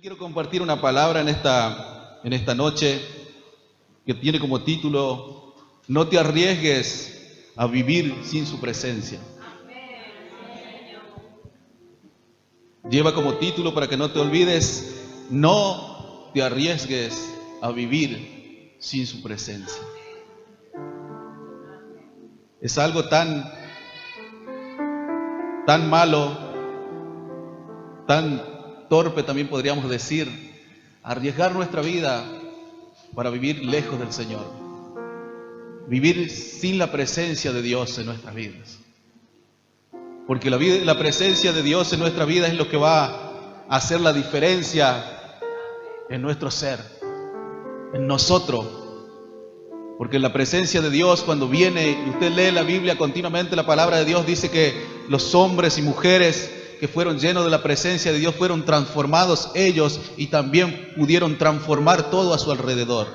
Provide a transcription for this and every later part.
Quiero compartir una palabra en esta noche que tiene como título: no te arriesgues a vivir sin su presencia. Lleva como título, para que no te olvides: no te arriesgues a vivir sin su presencia. Es algo tan malo, tan torpe también podríamos decir, arriesgar nuestra vida para vivir lejos del Señor, vivir sin la presencia de Dios en nuestras vidas. Porque la presencia de Dios en nuestra vida es lo que va a hacer la diferencia en nuestro ser, en nosotros. Porque la presencia de Dios, cuando viene, y usted lee la Biblia continuamente, la palabra de Dios dice que los hombres y mujeres que fueron llenos de la presencia de Dios fueron transformados ellos, y también pudieron transformar todo a su alrededor.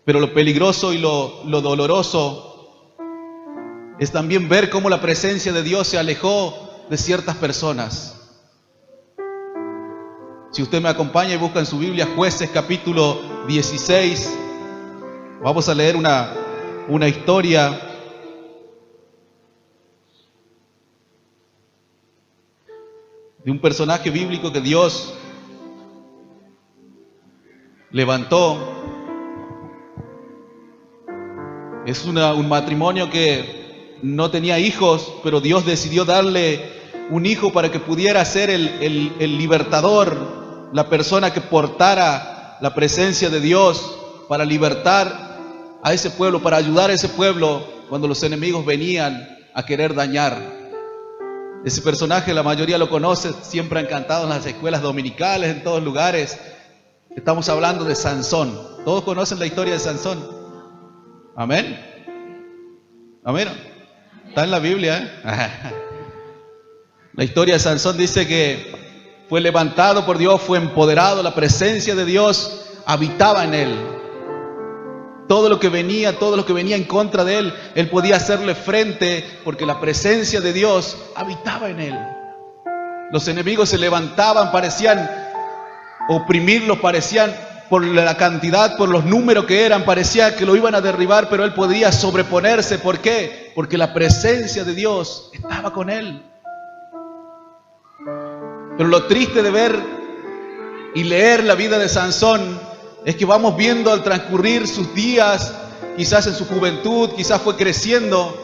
Pero lo peligroso y lo doloroso es también ver cómo la presencia de Dios se alejó de ciertas personas. Si usted me acompaña y busca en su Biblia Jueces capítulo 16, vamos a leer una historia de un personaje bíblico que Dios levantó. Es un matrimonio que no tenía hijos, pero Dios decidió darle un hijo para que pudiera ser el libertador, la persona que portara la presencia de Dios para libertar a ese pueblo, para ayudar a ese pueblo cuando los enemigos venían a querer dañar. Ese personaje la mayoría lo conoce, siempre han cantado en las escuelas dominicales, en todos lugares. Estamos hablando de Sansón. ¿Todos conocen la historia de Sansón? ¿Amén? ¿Amén? Está en la Biblia, ¿eh? La historia de Sansón dice que fue levantado por Dios, fue empoderado, la presencia de Dios habitaba en él. Todo lo que venía en contra de él, él podía hacerle frente porque la presencia de Dios habitaba en él. Los enemigos se levantaban, parecían oprimirlos, parecían, por la cantidad, por los números que eran, parecía que lo iban a derribar, pero él podía sobreponerse. ¿Por qué? Porque la presencia de Dios estaba con él. Pero lo triste de ver y leer la vida de Sansón es que vamos viendo al transcurrir sus días, quizás en su juventud, quizás fue creciendo.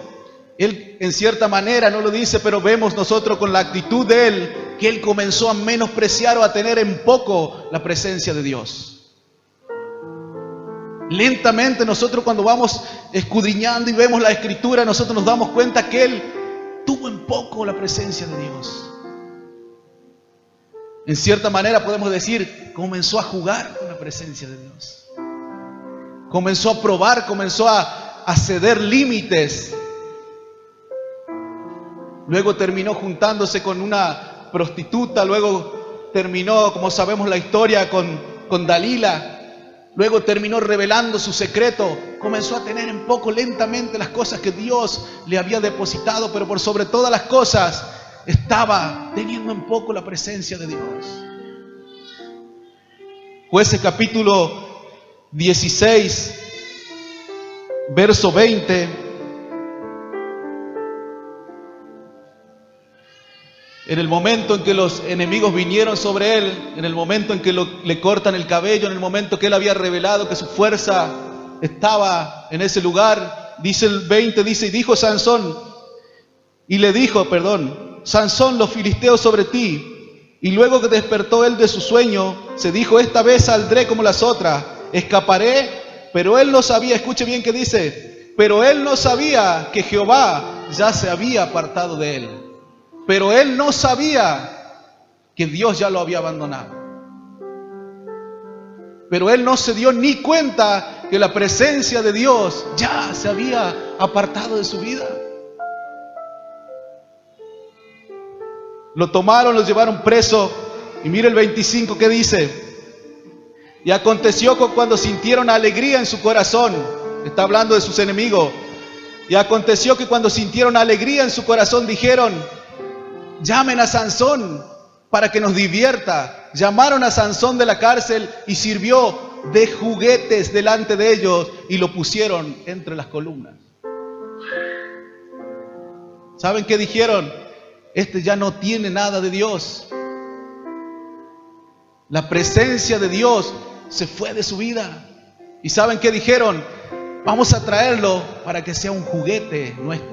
Él en cierta manera no lo dice, pero vemos nosotros con la actitud de él que él comenzó a menospreciar o a tener en poco la presencia de Dios. Lentamente nosotros, cuando vamos escudriñando y vemos la Escritura, nosotros nos damos cuenta que él tuvo en poco la presencia de Dios. En cierta manera podemos decir, comenzó a jugar con la presencia de Dios. Comenzó a probar, comenzó a ceder límites. Luego terminó juntándose con una prostituta, luego terminó, como sabemos la historia, con Dalila. Luego terminó revelando su secreto. Comenzó a tener en poco lentamente las cosas que Dios le había depositado, pero por sobre todas las cosas estaba teniendo en poco la presencia de Dios. Jueces capítulo 16, verso 20. En el momento en que los enemigos vinieron sobre él, en el momento en que le cortan el cabello, en el momento que él había revelado que su fuerza estaba en ese lugar, dice el 20, dice, y dijo Sansón, Sansón, los filisteos sobre ti. Y luego que despertó él de su sueño, se dijo, esta vez saldré como las otras, escaparé. Pero él no sabía, escuche bien que dice, pero él no sabía que Jehová ya se había apartado de él. Pero él no sabía que Dios ya lo había abandonado. Pero él no se dio ni cuenta que la presencia de Dios ya se había apartado de su vida. Lo tomaron, lo llevaron preso. Y mire el 25 que dice. Y aconteció que cuando sintieron alegría en su corazón, está hablando de sus enemigos. Y aconteció que cuando sintieron alegría en su corazón dijeron, llamen a Sansón para que nos divierta. llamaron a Sansón de la cárcel y sirvió de juguetes delante de ellos y lo pusieron entre las columnas. ¿Saben qué dijeron? Este ya no tiene nada de Dios. La presencia de Dios se fue de su vida. ¿Y saben qué dijeron? Vamos a traerlo para que sea un juguete nuestro.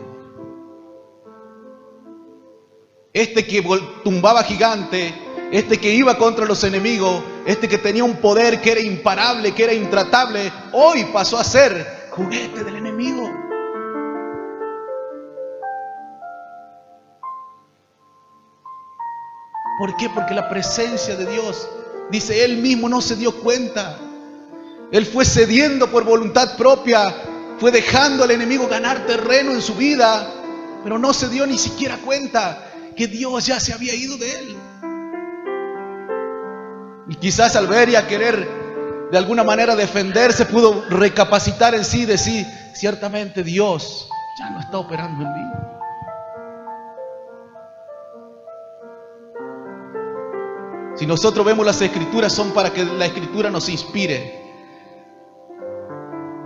Este que tumbaba gigante, este que iba contra los enemigos, este que tenía un poder que era imparable, que era intratable, hoy pasó a ser juguete del enemigo. ¿Por qué? Porque la presencia de Dios, dice, Él mismo no se dio cuenta. Él fue cediendo por voluntad propia, fue dejando al enemigo ganar terreno en su vida, pero no se dio ni siquiera cuenta que Dios ya se había ido de él. Y quizás al ver y a querer de alguna manera defenderse, pudo recapacitar en sí y decir, ciertamente Dios ya no está operando en mí. Si nosotros vemos las Escrituras, son para que la Escritura nos inspire,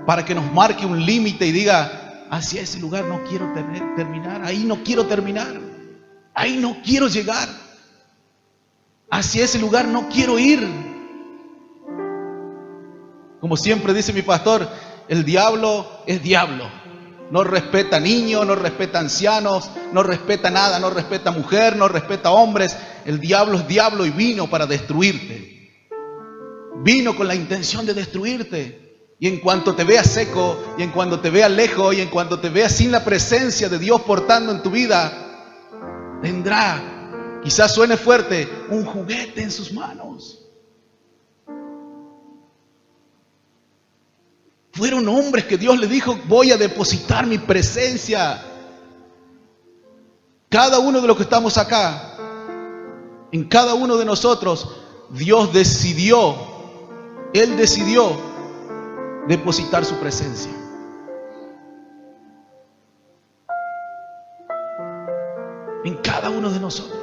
para que nos marque un límite y diga, hacia ese lugar no quiero terminar, ahí no quiero terminar, ahí no quiero llegar, hacia ese lugar no quiero ir. Como siempre dice mi pastor, el diablo es diablo. No respeta niños, no respeta ancianos, no respeta nada, no respeta mujer, no respeta hombres. El diablo es diablo y vino para destruirte. Vino con la intención de destruirte. Y en cuanto te vea seco, y en cuanto te vea lejos, y en cuanto te vea sin la presencia de Dios portando en tu vida, tendrá, quizás suene fuerte, un juguete en sus manos. Fueron hombres que Dios le dijo, voy a depositar mi presencia. Cada uno de los que estamos acá, en cada uno de nosotros, Dios decidió, Él decidió depositar su presencia. En cada uno de nosotros.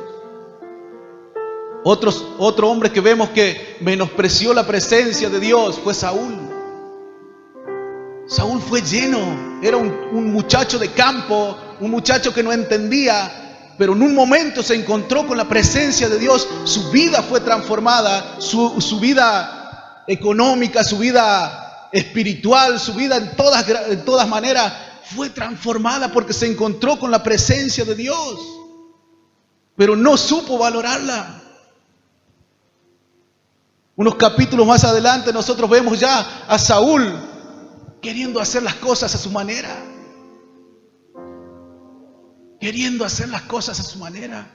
Otro hombre que vemos que menospreció la presencia de Dios fue Saúl. Saúl fue lleno, era un muchacho de campo, un muchacho que no entendía, pero en un momento se encontró con la presencia de Dios, su vida fue transformada, su vida económica, su vida espiritual, su vida en todas maneras fue transformada porque se encontró con la presencia de Dios, pero no supo valorarla. Unos capítulos más adelante nosotros vemos ya a Saúl queriendo hacer las cosas a su manera. Queriendo hacer las cosas a su manera.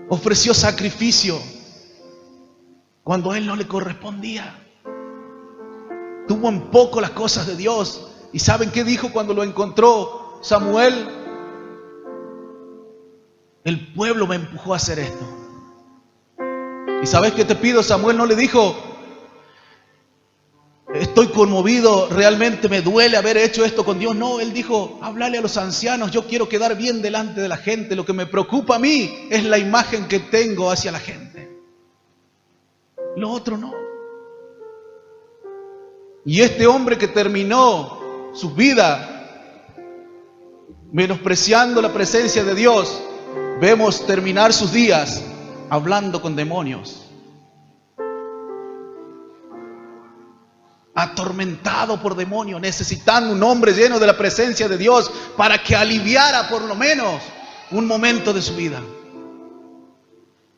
Ofreció sacrificio cuando a él no le correspondía. Tuvo en poco las cosas de Dios. ¿Y saben qué dijo cuando lo encontró Samuel? El pueblo me empujó a hacer esto. ¿Y sabes qué te pido? Samuel no le dijo, estoy conmovido, realmente me duele haber hecho esto con Dios. No, él dijo, háblale a los ancianos, yo quiero quedar bien delante de la gente. Lo que me preocupa a mí es la imagen que tengo hacia la gente. Lo otro no. Y este hombre que terminó su vida menospreciando la presencia de Dios, vemos terminar sus días hablando con demonios. Atormentado por demonios, necesitando un hombre lleno de la presencia de Dios para que aliviara por lo menos un momento de su vida.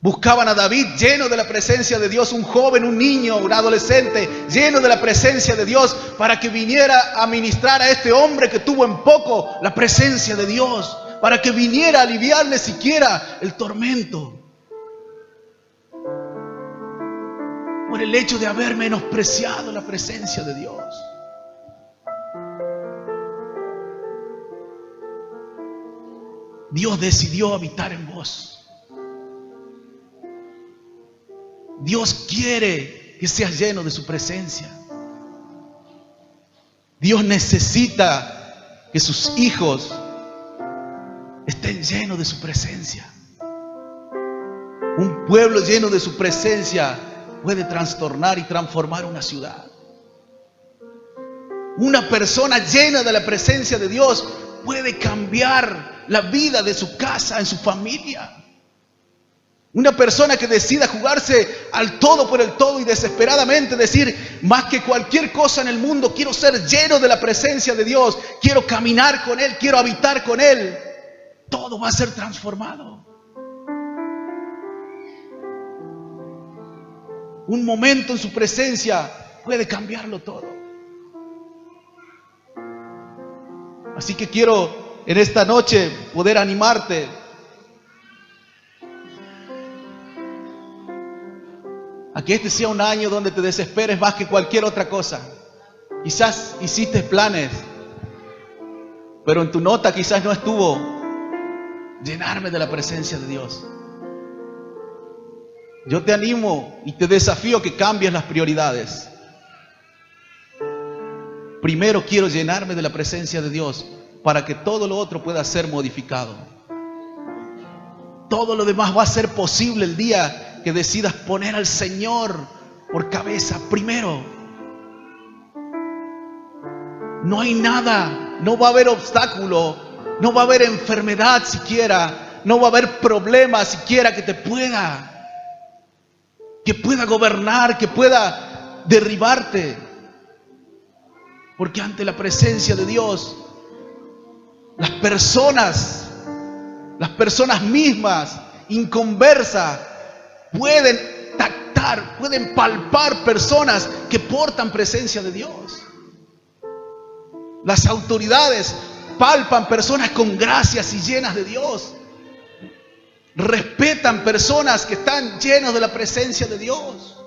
Buscaban a David lleno de la presencia de Dios, un joven, un niño, un adolescente lleno de la presencia de Dios para que viniera a ministrar a este hombre que tuvo en poco la presencia de Dios, para que viniera a aliviarle siquiera el tormento. Por el hecho de haber menospreciado la presencia de Dios. Dios decidió habitar en vos. Dios quiere que seas lleno de su presencia. Dios necesita que sus hijos estén llenos de su presencia. Un pueblo lleno de su presencia puede trastornar y transformar una ciudad. Una persona llena de la presencia de Dios puede cambiar la vida de su casa, en su familia. Una persona que decida jugarse al todo por el todo y desesperadamente decir, más que cualquier cosa en el mundo, quiero ser lleno de la presencia de Dios, quiero caminar con Él, quiero habitar con Él, todo va a ser transformado. Un momento en su presencia puede cambiarlo todo. Así que quiero en esta noche poder animarte a que este sea un año donde te desesperes más que cualquier otra cosa. Quizás hiciste planes, pero en tu nota quizás no estuvo llenarme de la presencia de Dios. Yo te animo y te desafío que cambies las prioridades. Primero quiero llenarme de la presencia de Dios para que todo lo otro pueda ser modificado. Todo lo demás va a ser posible el día que decidas poner al Señor por cabeza primero. No hay nada, no va a haber obstáculo, no va a haber enfermedad siquiera, no va a haber problema siquiera que pueda gobernar, que pueda derribarte. Porque ante la presencia de Dios, las personas mismas, inconversas, pueden tactar, pueden palpar personas que portan presencia de Dios. Las autoridades palpan personas con gracias y llenas de Dios. Respetan personas que están llenas de la presencia de Dios.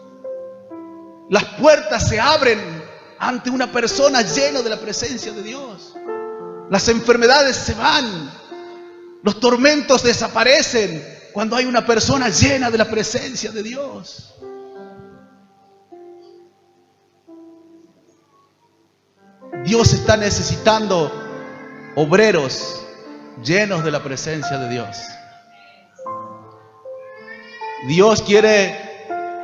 Las puertas se abren ante una persona llena de la presencia de Dios. Las enfermedades se van, los tormentos desaparecen cuando hay una persona llena de la presencia de Dios. Dios está necesitando obreros llenos de la presencia de Dios. Dios quiere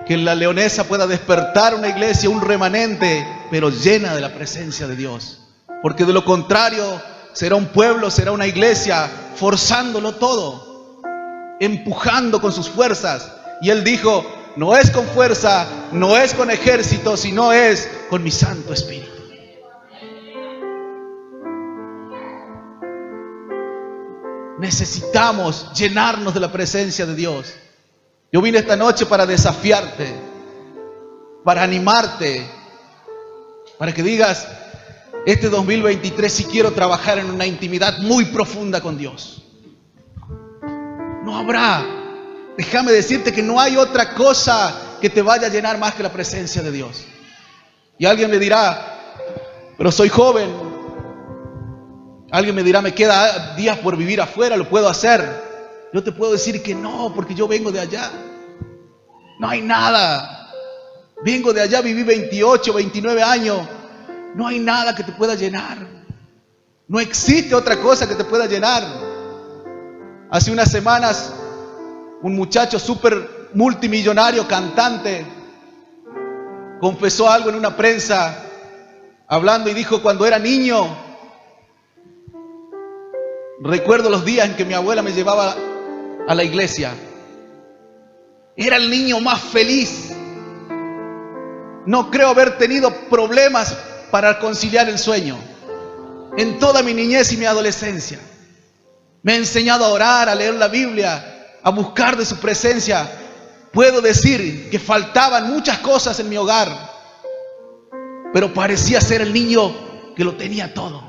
que en La Leonesa pueda despertar una iglesia, un remanente, pero llena de la presencia de Dios. Porque de lo contrario, será un pueblo, será una iglesia, forzándolo todo, empujando con sus fuerzas. Y Él dijo, no es con fuerza, no es con ejército, sino es con mi Santo Espíritu. Necesitamos llenarnos de la presencia de Dios. Yo vine esta noche para desafiarte, para animarte, para que digas, este 2023 sí quiero trabajar en una intimidad muy profunda con Dios. No habrá, déjame decirte que no hay otra cosa que te vaya a llenar más que la presencia de Dios. Y alguien me dirá, pero soy joven. Alguien me dirá, me queda días por vivir afuera, lo puedo hacer. Yo te puedo decir que no, porque yo vengo de allá. No hay nada. Vengo de allá, viví 28, 29 años. No hay nada que te pueda llenar. No existe otra cosa que te pueda llenar. Hace unas semanas, un muchacho súper multimillonario, cantante, confesó algo en una prensa, hablando y dijo, cuando era niño, recuerdo los días en que mi abuela me llevaba a la iglesia. Era el niño más feliz. No creo haber tenido problemas para conciliar el sueño. En toda mi niñez y mi adolescencia me ha enseñado a orar, a leer la Biblia, a buscar de su presencia. Puedo decir que faltaban muchas cosas en mi hogar, pero parecía ser el niño que lo tenía todo.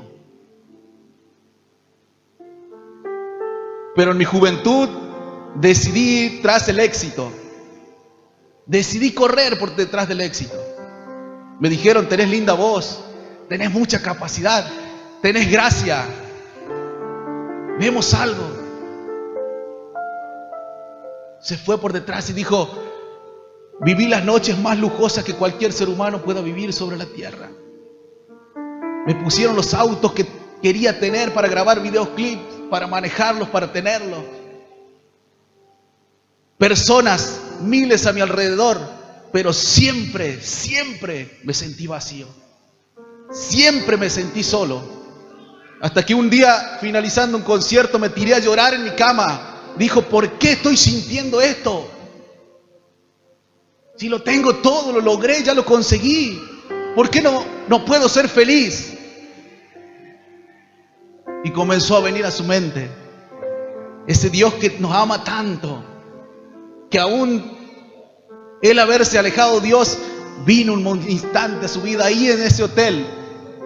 Pero en mi juventud decidí ir tras el éxito. Decidí correr por detrás del éxito. Me dijeron, tenés linda voz, tenés mucha capacidad, tenés gracia. Vemos algo. Se fue por detrás y dijo, viví las noches más lujosas que cualquier ser humano pueda vivir sobre la tierra. Me pusieron los autos que quería tener para grabar videoclips, para manejarlos, para tenerlos. personas, miles a mi alrededor, pero siempre, siempre me sentí vacío. Siempre me sentí solo. Hasta que un día, finalizando un concierto, me tiré a llorar en mi cama. Dijo, ¿por qué estoy sintiendo esto? Si lo tengo todo, lo logré, ya lo conseguí. ¿Por qué no puedo ser feliz? Y comenzó a venir a su mente ese Dios que nos ama tanto, que aún él haberse alejado de Dios, vino un instante a su vida ahí en ese hotel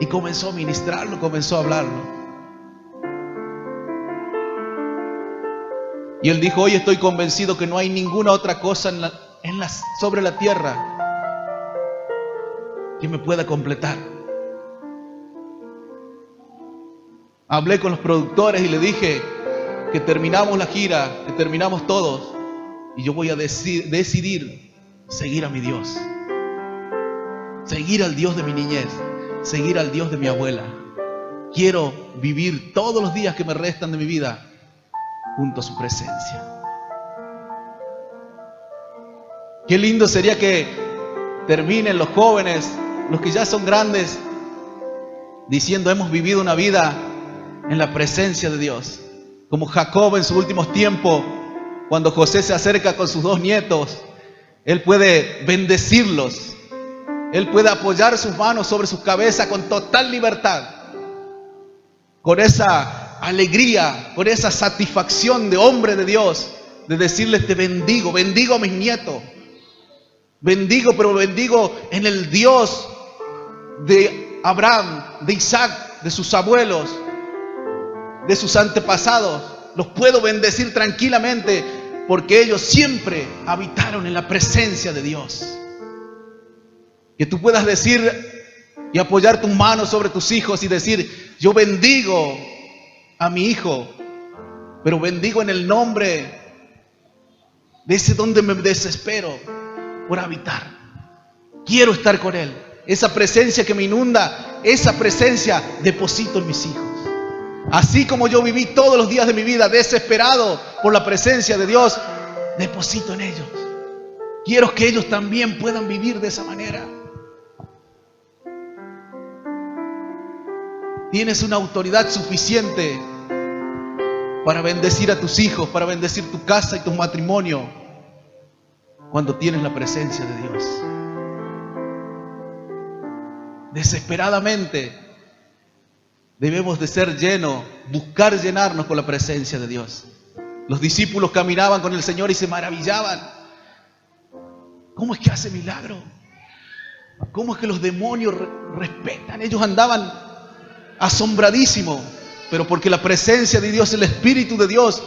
y comenzó a ministrarlo, comenzó a hablarlo. Y él dijo, hoy estoy convencido que no hay ninguna otra cosa sobre la tierra que me pueda completar. Hablé con los productores y le dije que terminamos la gira, que terminamos todos, y yo voy a decidir seguir a mi Dios, seguir al Dios de mi niñez, seguir al Dios de mi abuela. Quiero vivir todos los días que me restan de mi vida junto a su presencia. Qué lindo sería que terminen los jóvenes, los que ya son grandes, diciendo, hemos vivido una vida en la presencia de Dios. Como Jacob en sus últimos tiempos, cuando José se acerca con sus 2 nietos, él puede bendecirlos. Él puede apoyar sus manos sobre sus cabezas con total libertad. Con esa alegría, con esa satisfacción de hombre de Dios, de decirles, te bendigo, bendigo a mis nietos. Bendigo, pero bendigo en el Dios de Abraham, de Isaac, de sus abuelos, de sus antepasados. Los puedo bendecir tranquilamente porque ellos siempre habitaron en la presencia de Dios. Que tú puedas decir y apoyar tus manos sobre tus hijos y decir, yo bendigo a mi hijo, pero bendigo en el nombre de ese donde me desespero por habitar. Quiero estar con él. Esa presencia que me inunda, esa presencia deposito en mis hijos. Así como yo viví todos los días de mi vida desesperado por la presencia de Dios, deposito en ellos. Quiero que ellos también puedan vivir de esa manera. Tienes una autoridad suficiente para bendecir a tus hijos, para bendecir tu casa y tu matrimonio, cuando tienes la presencia de Dios. Desesperadamente debemos de ser llenos, buscar llenarnos con la presencia de Dios. Los discípulos caminaban con el Señor y se maravillaban. ¿Cómo es que hace milagro? ¿Cómo es que los demonios respetan? Ellos andaban asombradísimos, pero porque la presencia de Dios, el Espíritu de Dios,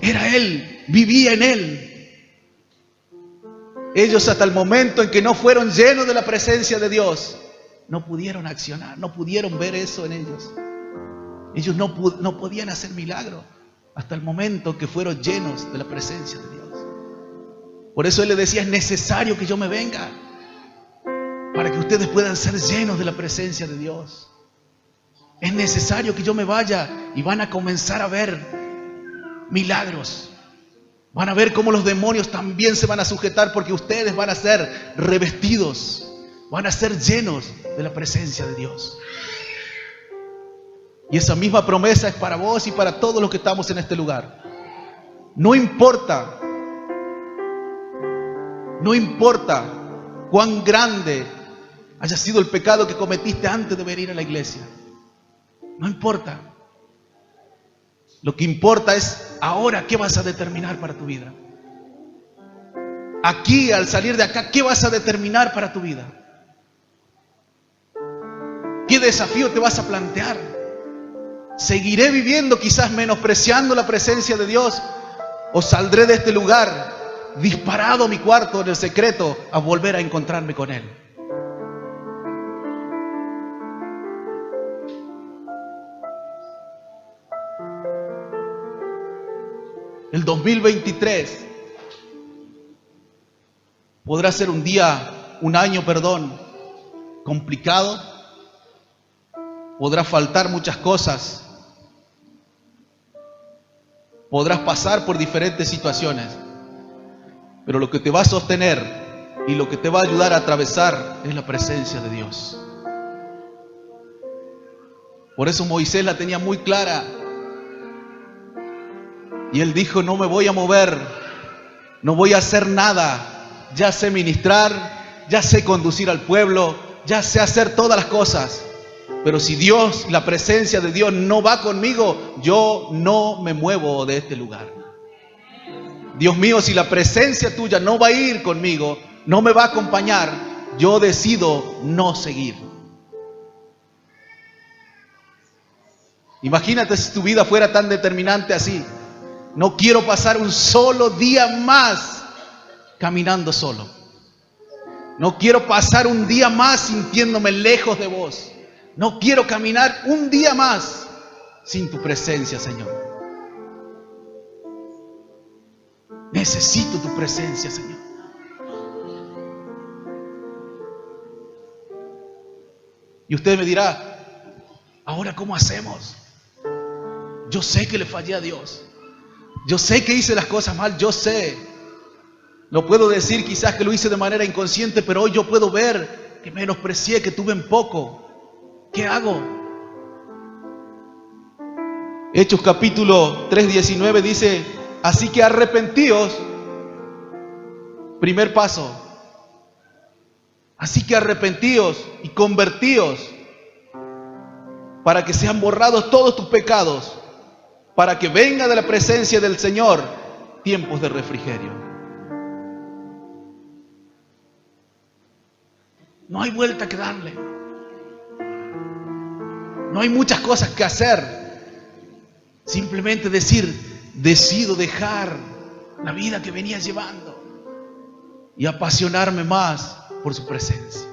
era Él, vivía en Él. Ellos hasta el momento en que no fueron llenos de la presencia de Dios, no pudieron accionar, no pudieron ver eso en ellos. Ellos no podían hacer milagros hasta el momento que fueron llenos de la presencia de Dios. Por eso Él les decía, es necesario que yo me venga para que ustedes puedan ser llenos de la presencia de Dios. Es necesario que yo me vaya y van a comenzar a ver milagros. Van a ver cómo los demonios también se van a sujetar porque ustedes van a ser revestidos. Van a ser llenos de la presencia de Dios. Y esa misma promesa es para vos y para todos los que estamos en este lugar. No importa cuán grande haya sido el pecado que cometiste antes de venir a la iglesia. No importa. Lo que importa es ahora qué vas a determinar para tu vida. Aquí, al salir de acá, ¿qué vas a determinar para tu vida? ¿Qué desafío te vas a plantear? ¿Seguiré viviendo quizás menospreciando la presencia de Dios? ¿O saldré de este lugar disparado a mi cuarto en el secreto a volver a encontrarme con Él? El 2023 podrá ser un año, complicado. Podrá faltar muchas cosas. Podrás pasar por diferentes situaciones. Pero lo que te va a sostener y lo que te va a ayudar a atravesar es la presencia de Dios. Por eso Moisés la tenía muy clara. Y él dijo, no me voy a mover, no voy a hacer nada. Ya sé ministrar, ya sé conducir al pueblo, ya sé hacer todas las cosas. Pero si Dios, la presencia de Dios no va conmigo, yo no me muevo de este lugar. Dios mío, si la presencia tuya no va a ir conmigo, no me va a acompañar, yo decido no seguir. Imagínate si tu vida fuera tan determinante así. No quiero pasar un solo día más caminando solo. No quiero pasar un día más sintiéndome lejos de vos. No quiero caminar un día más sin tu presencia, Señor. Necesito tu presencia, Señor. Y usted me dirá, ¿ahora cómo hacemos? Yo sé que le fallé a Dios. Yo sé que hice las cosas mal, yo sé. No puedo decir quizás que lo hice de manera inconsciente, pero hoy yo puedo ver que menosprecié, que tuve en poco. ¿Qué hago? Hechos capítulo 3:19 dice, así que arrepentíos. Primer paso. Así que arrepentíos y convertíos para que sean borrados todos tus pecados, para que venga de la presencia del Señor tiempos de refrigerio. No hay vuelta que darle. No hay muchas cosas que hacer. Simplemente decir, decido dejar la vida que venía llevando y apasionarme más por su presencia.